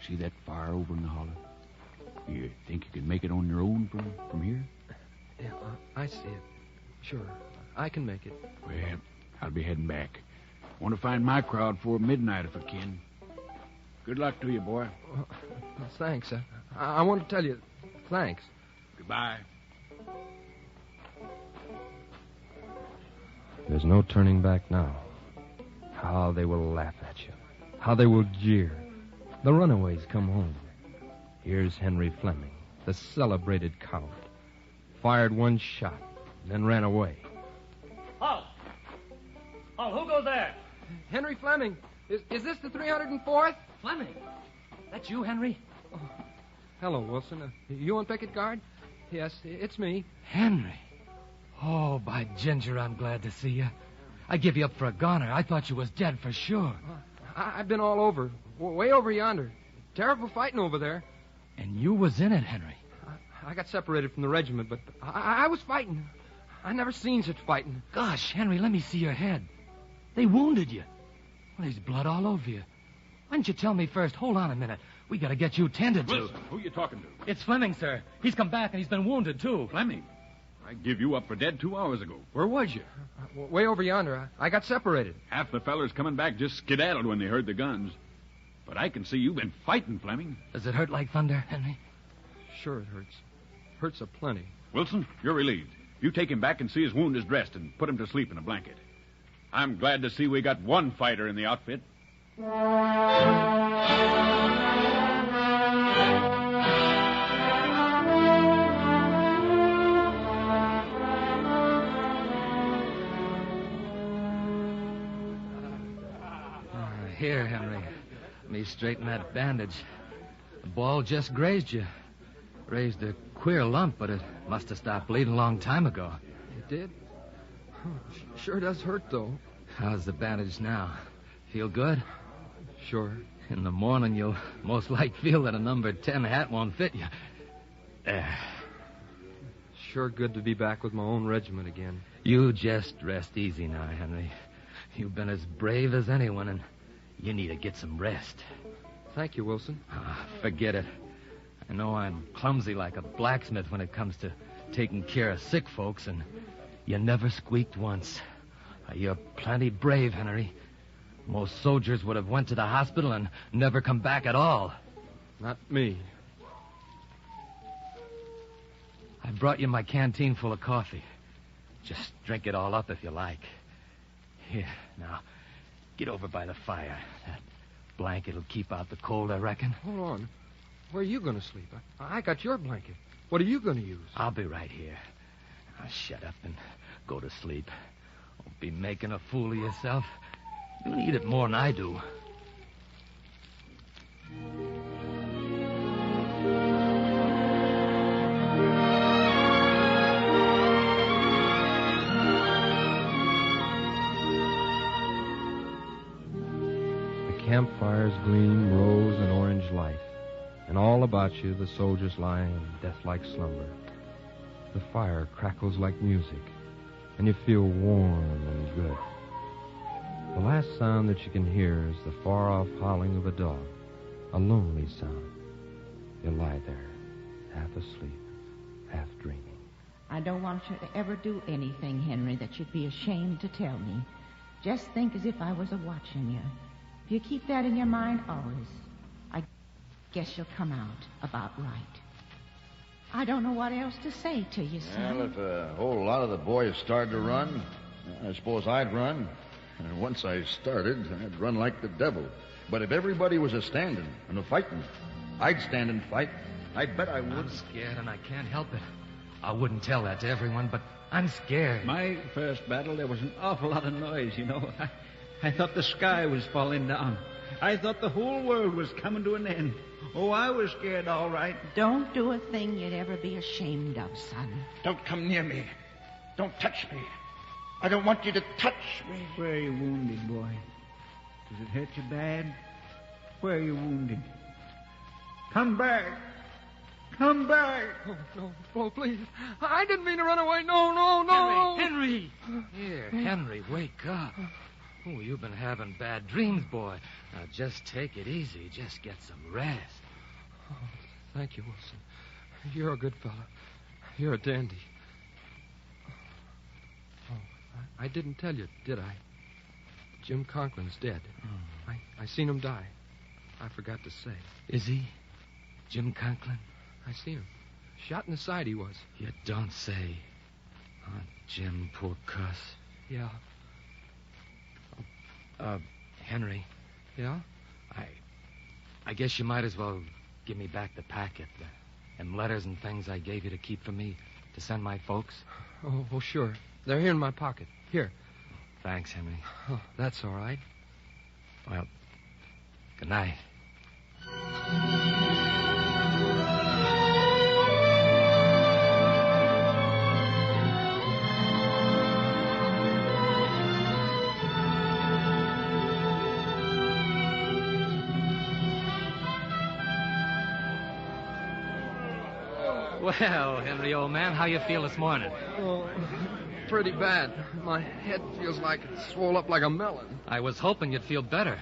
See that fire over in the hollow? You think you can make it on your own from here? Yeah, I see it. Sure, I can make it. Well, I'll be heading back. Want to find my crowd before midnight if I can. Good luck to you, boy. Thanks. I want to tell you, thanks. Goodbye. There's no turning back now. How they will laugh at you. How they will jeer. The runaways come home. Here's Henry Fleming, the celebrated coward. Fired one shot, then ran away. Halt! Halt, who goes there? Henry Fleming. Is this the 304th? Fleming? That's you, Henry? Oh, hello, Wilson. You on picket guard? Yes, it's me. Henry. Oh, by ginger, I'm glad to see you. I give you up for a goner. I thought you was dead for sure. I've been all over. Way over yonder. Terrible fighting over there. And you was in it, Henry. I got separated from the regiment, but I was fighting. I never seen such fighting. Gosh, Henry, let me see your head. They wounded you. Well, there's blood all over you. Why didn't you tell me first? Hold on a minute. We got to get you tended to. Wilson, who you talking to? It's Fleming, sir. He's come back and he's been wounded, too. Fleming? I give you up for dead 2 hours ago. Where was you? Way over yonder. I got separated. Half the fellers coming back just skedaddled when they heard the guns. But I can see you've been fighting, Fleming. Does it hurt like thunder, Henry? Sure it hurts. Hurts a plenty. Wilson, you're relieved. You take him back and see his wound is dressed and put him to sleep in a blanket. I'm glad to see we got one fighter in the outfit. Here, Henry. Let me straighten that bandage. The ball just grazed you. Raised a queer lump, but it must have stopped bleeding a long time ago. It did? Sure does hurt, though. How's the bandage now? Feel good? Sure. In the morning, you'll most like feel that a number 10 hat won't fit you. There. Sure good to be back with my own regiment again. You just rest easy now, Henry. You've been as brave as anyone, and you need to get some rest. Thank you, Wilson. Forget it. I know I'm clumsy like a blacksmith when it comes to taking care of sick folks, and you never squeaked once. You're plenty brave, Henry. Most soldiers would have went to the hospital and never come back at all. Not me. I brought you my canteen full of coffee. Just drink it all up if you like. Here, now, get over by the fire. That blanket will keep out the cold, I reckon. Hold on. Where are you going to sleep? I got your blanket. What are you going to use? I'll be right here. Now, shut up and go to sleep. Don't be making a fool of yourself. You need it more than I do. Campfires gleam rose and orange light, and all about you the soldiers lie in death-like slumber. The fire crackles like music, and you feel warm and good. The last sound that you can hear is the far-off howling of a dog, a lonely sound. You lie there, half asleep, half dreaming. I don't want you to ever do anything, Henry, that you'd be ashamed to tell me. Just think as if I was a-watching you. If you keep that in your mind always, I guess you'll come out about right. I don't know what else to say to you, son. Well, if a whole lot of the boys started to run, I suppose I'd run. And once I started, I'd run like the devil. But if everybody was a-standing and a-fighting, I'd stand and fight. I bet I would. I'm scared, and I can't help it. I wouldn't tell that to everyone, but I'm scared. My first battle, there was an awful lot of noise, you know. I thought the sky was falling down. I thought the whole world was coming to an end. Oh, I was scared, all right. Don't do a thing you'd ever be ashamed of, son. Don't come near me. Don't touch me. I don't want you to touch me. Where are you wounded, boy? Does it hurt you bad? Where are you wounded? Come back. Come back. Oh, no. Oh, please. I didn't mean to run away. No. Henry! Here, Henry, wake up. Oh, you've been having bad dreams, boy. Now, just take it easy. Just get some rest. Oh, thank you, Wilson. You're a good fellow. You're a dandy. Oh, I didn't tell you, did I? Jim Conklin's dead. I seen him die. I forgot to say. Is he? Jim Conklin? I seen him. Shot in the side he was. You don't say. Oh, Jim, poor cuss. Yeah. Henry. Yeah? I guess you might as well give me back the packet, them letters and things I gave you to keep for me to send my folks. Oh, sure. They're here in my pocket. Here. Thanks, Henry. Oh, that's all right. Well, good night. Well, Henry, old man, how you feel this morning? Oh, pretty bad. My head feels like it's swole up like a melon. I was hoping you'd feel better.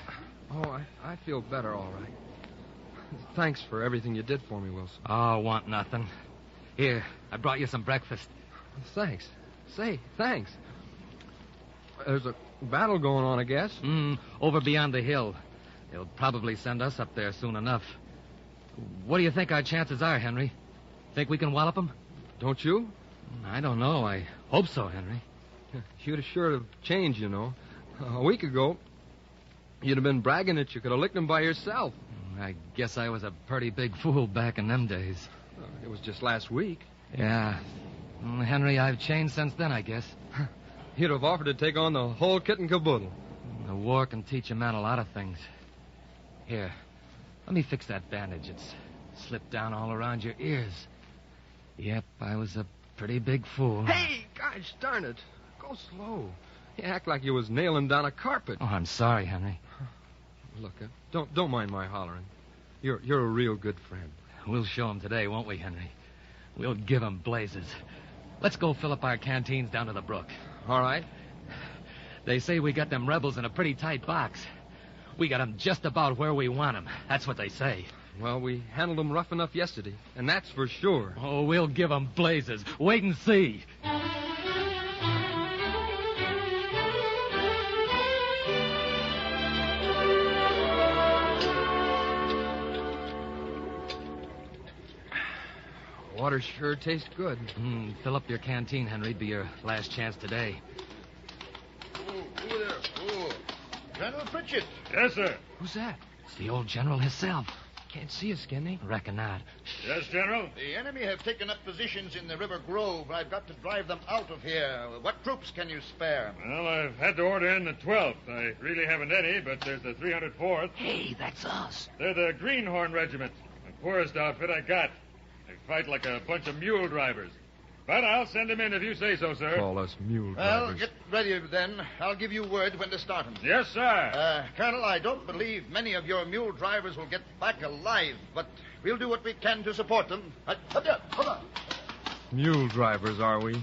Oh, I feel better, all right. Thanks for everything you did for me, Wilson. Oh, want nothing. Here, I brought you some breakfast. Thanks. Say, thanks. There's a battle going on, I guess. Over beyond the hill. They'll probably send us up there soon enough. What do you think our chances are, Henry? Think we can wallop them? Don't you? I don't know. I hope so, Henry. You'd have sure have changed, you know. A week ago, you'd have been bragging that you could have licked them by yourself. I guess I was a pretty big fool back in them days. It was just last week. Yeah. Henry, I've changed since then, I guess. You'd have offered to take on the whole kit and caboodle. The war can teach a man a lot of things. Here, let me fix that bandage. It's slipped down all around your ears. Yep, I was a pretty big fool. Hey, gosh darn it. Go slow. You act like you was nailing down a carpet. Oh, I'm sorry, Henry. Look, don't mind my hollering. You're a real good friend. We'll show him today, won't we, Henry? We'll give him blazes. Let's go fill up our canteens down to the brook. All right. They say we got them rebels in a pretty tight box. We got them just about where we want them. That's what they say. Well, we handled them rough enough yesterday, and that's for sure. Oh, we'll give them blazes. Wait and see. Water sure tastes good. Fill up your canteen, Henry. Be your last chance today. Who there? Oh, General Pritchett. Yes, sir. Who's that? It's the old general himself. Can't see us, can they? Reckon not. Yes, General? The enemy have taken up positions in the River Grove. I've got to drive them out of here. What troops can you spare? Well, I've had to order in the 12th. I really haven't any, but there's the 304th. Hey, that's us. They're the Greenhorn Regiment. The poorest outfit I got. They fight like a bunch of mule drivers. But I'll send them in if you say so, sir. Call us mule Well, drivers. get ready then. I'll give you word when to start them. Yes, sir. Colonel, I don't believe many of your mule drivers will get back alive, but we'll do what we can to support them. Come on. Mule drivers, are we?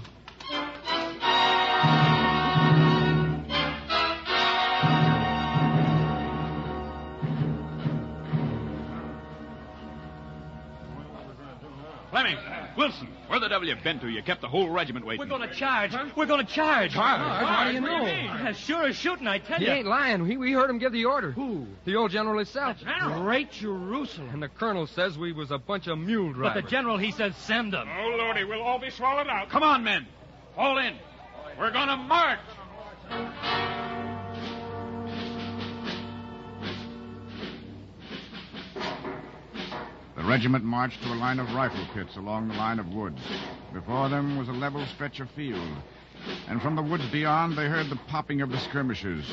Fleming, Wilson, where the devil you been to? You kept the whole regiment waiting. We're going to charge. We're going to charge. How do you know? As sure as shooting, I tell He you. ain't lying. We heard him give the order. Who? The old general himself. Great Jerusalem. And the colonel says we was a bunch of mule drivers. But the general, he says send them. Oh, Lordy, we'll all be swallowed out. Come on, men. Fall in. We're going to march. The regiment marched to a line of rifle pits along the line of woods. Before them was a level stretch of field, and from the woods beyond they heard the popping of the skirmishers.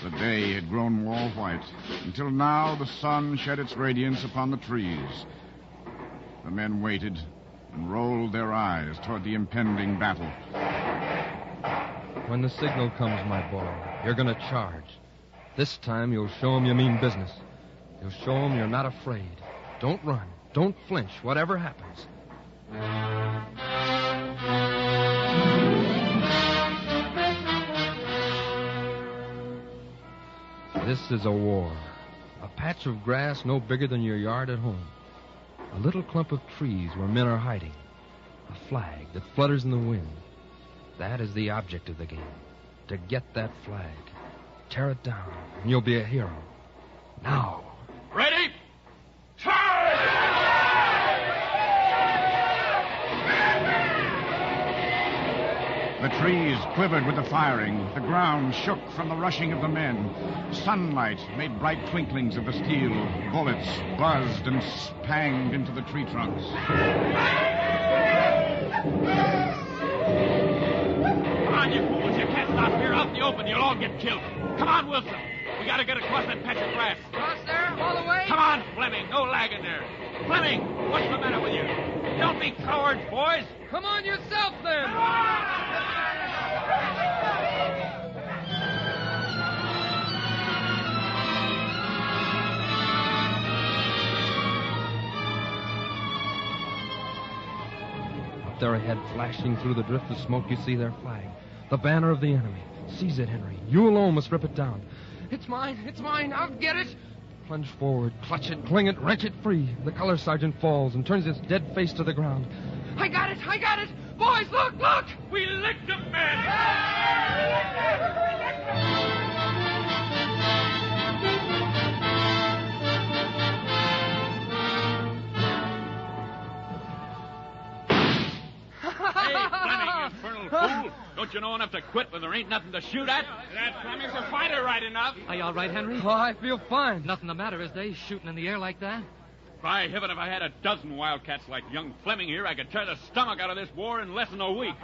The day had grown war white, until now the sun shed its radiance upon the trees. The men waited and rolled their eyes toward the impending battle. When the signal comes, my boy, you're going to charge. This time you'll show 'em you mean business. You'll show 'em you're not afraid. Don't run. Don't flinch, whatever happens. This is a war. A patch of grass no bigger than your yard at home. A little clump of trees where men are hiding. A flag that flutters in the wind. That is the object of the game. To get that flag. Tear it down, and you'll be a hero. Now. Ready? The trees quivered with the firing. The ground shook from the rushing of the men. Sunlight made bright twinklings of the steel. Bullets buzzed and spanged into the tree trunks. Come on, you fools. You can't stop here. Out in the open, you'll all get killed. Come on, Wilson. We gotta get across that patch of grass. Across there? All the way? Come on, Fleming. No lag in there. Fleming, what's the matter with you? Don't be cowards, boys. Come on yourself, then. Up there ahead, flashing through the drift of smoke, you see their flag. The banner of the enemy. Seize it, Henry. You alone must rip it down. It's mine. It's mine. I'll get it. Plunge forward, clutch it, cling it, wrench it free. The color sergeant falls and turns its dead face to the ground. I got it! I got it! Boys, look, look! We licked them, man! Hey, Fleming, you infernal fool! Don't you know enough to quit when there ain't nothing to shoot at? That Fleming's a fighter right enough. Are you all right, Henry? Oh, I feel fine. Nothing the matter, is they? Shooting in the air like that? By heaven, if I had a dozen wildcats like young Fleming here, I could tear the stomach out of this war in less than a week.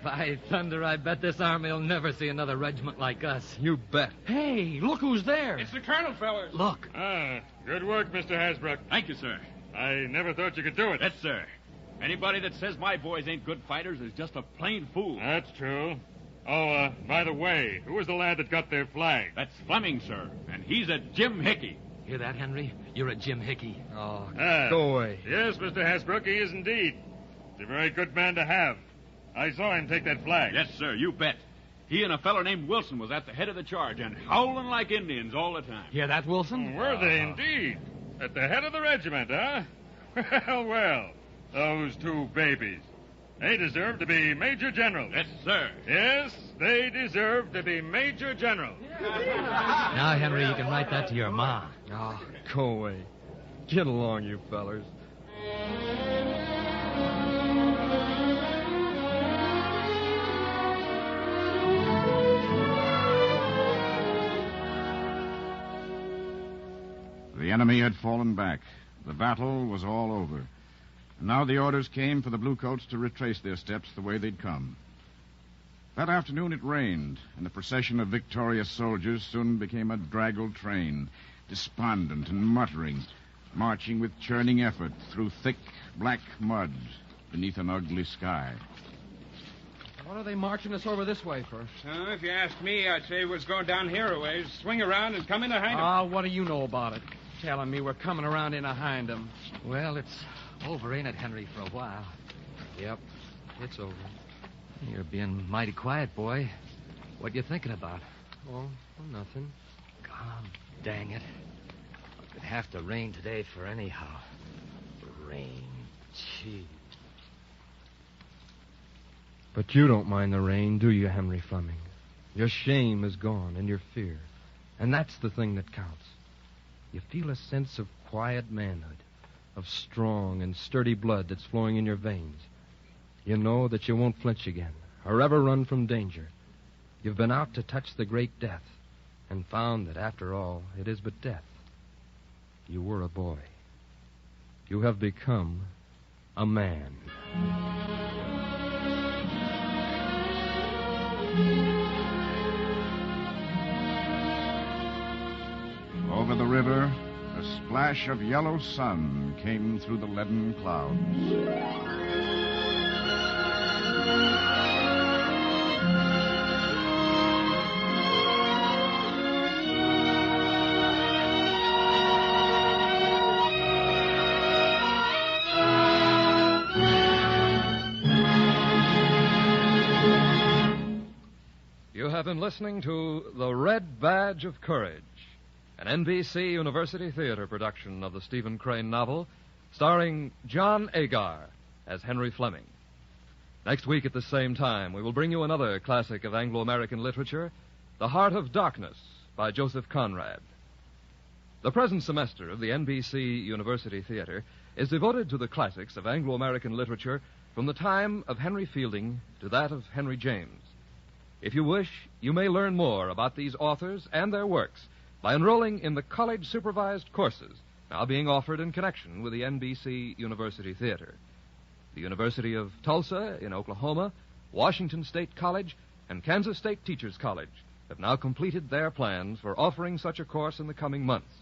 By thunder, I bet this army will never see another regiment like us. You bet. Hey, look who's there. It's the colonel, fellas. Look. Good work, Mr. Hasbrook. Thank you, sir. I never thought you could do it. Yes, sir. Anybody that says my boys ain't good fighters is just a plain fool. That's true. Oh, by the way, who was the lad that got their flag? That's Fleming, sir. And he's a Jim Hickey. Hear that, Henry? You're a Jim Hickey. Oh, go away. Yes, Mr. Hasbrook, he is indeed. He's a very good man to have. I saw him take that flag. Yes, sir, you bet. He and a fellow named Wilson was at the head of the charge and howling like Indians all the time. Hear that, Wilson? Were they indeed? At the head of the regiment, huh? Well, those two babies. They deserve to be Major Generals. Yes, sir. Yes, they deserve to be Major Generals. Now, Henry, you can write that to your ma. Oh, go away. Get along, you fellers. The enemy had fallen back. The battle was all over. And now the orders came for the Bluecoats to retrace their steps the way they'd come. That afternoon it rained, and the procession of victorious soldiers soon became a draggled train, despondent and muttering, marching with churning effort through thick, black mud beneath an ugly sky. What are they marching us over this way for? If you ask me, I'd say we was going down here a ways, swing around and come in behind them. Ah, what do you know about it? Telling me we're coming around in behind them. Well, it's over, ain't it, Henry, for a while? Yep, it's over. You're being mighty quiet, boy. What you thinking about? Oh, nothing. God dang it. It'd have to rain today for anyhow. Rain. Gee. But you don't mind the rain, do you, Henry Fleming? Your shame is gone and your fear. And that's the thing that counts. You feel a sense of quiet manhood, of strong and sturdy blood that's flowing in your veins. You know that you won't flinch again, or ever run from danger. You've been out to touch the great death, and found that, after all, it is but death. You were a boy. You have become a man. Over the river, a splash of yellow sun came through the leaden clouds. You have been listening to The Red Badge of Courage, an NBC University Theater production of the Stephen Crane novel, starring John Agar as Henry Fleming. Next week at the same time, we will bring you another classic of Anglo-American literature, The Heart of Darkness by Joseph Conrad. The present semester of the NBC University Theater is devoted to the classics of Anglo-American literature from the time of Henry Fielding to that of Henry James. If you wish, you may learn more about these authors and their works by enrolling in the college-supervised courses now being offered in connection with the NBC University Theater. The University of Tulsa in Oklahoma, Washington State College, and Kansas State Teachers College have now completed their plans for offering such a course in the coming months,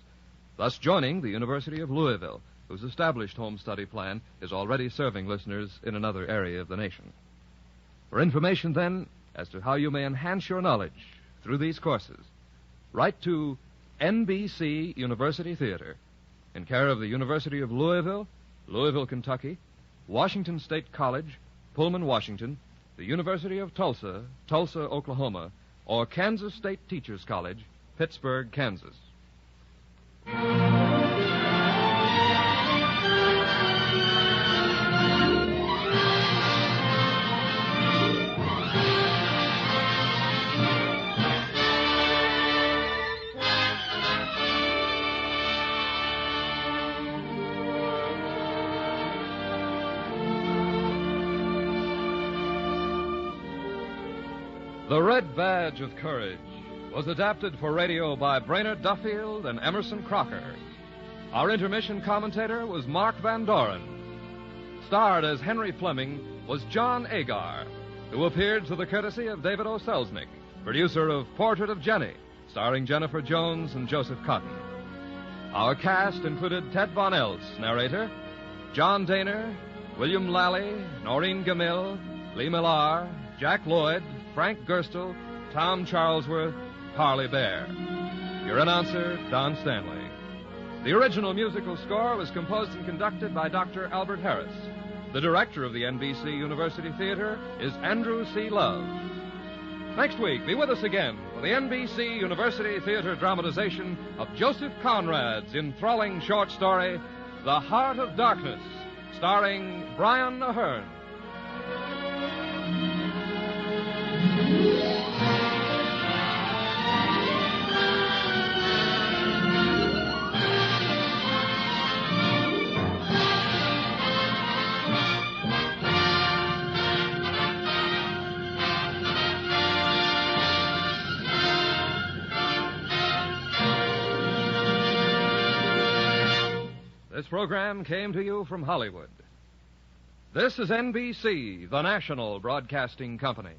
thus joining the University of Louisville, whose established home study plan is already serving listeners in another area of the nation. For information, then, as to how you may enhance your knowledge through these courses, write to NBC University Theater, in care of the University of Louisville, Louisville, Kentucky, Washington State College, Pullman, Washington, the University of Tulsa, Tulsa, Oklahoma, or Kansas State Teachers College, Pittsburgh, Kansas. The Red Badge of Courage was adapted for radio by Brainerd Duffield and Emerson Crocker. Our intermission commentator was Mark Vandoren. Starred as Henry Fleming was John Agar, who appeared through the courtesy of David O. Selznick, producer of Portrait of Jenny, starring Jennifer Jones and Joseph Cotton. Our cast included Ted Von Els, narrator, John Daner, William Lally, Noreen Gamil, Lee Millar, Jack Lloyd, Frank Gerstle, Tom Charlesworth, Harley Bear. Your announcer, Don Stanley. The original musical score was composed and conducted by Dr. Albert Harris. The director of the NBC University Theater is Andrew C. Love. Next week, be with us again for the NBC University Theater dramatization of Joseph Conrad's enthralling short story, The Heart of Darkness, starring Brian Ahern. This program came to you from Hollywood. This is NBC, the national broadcasting company.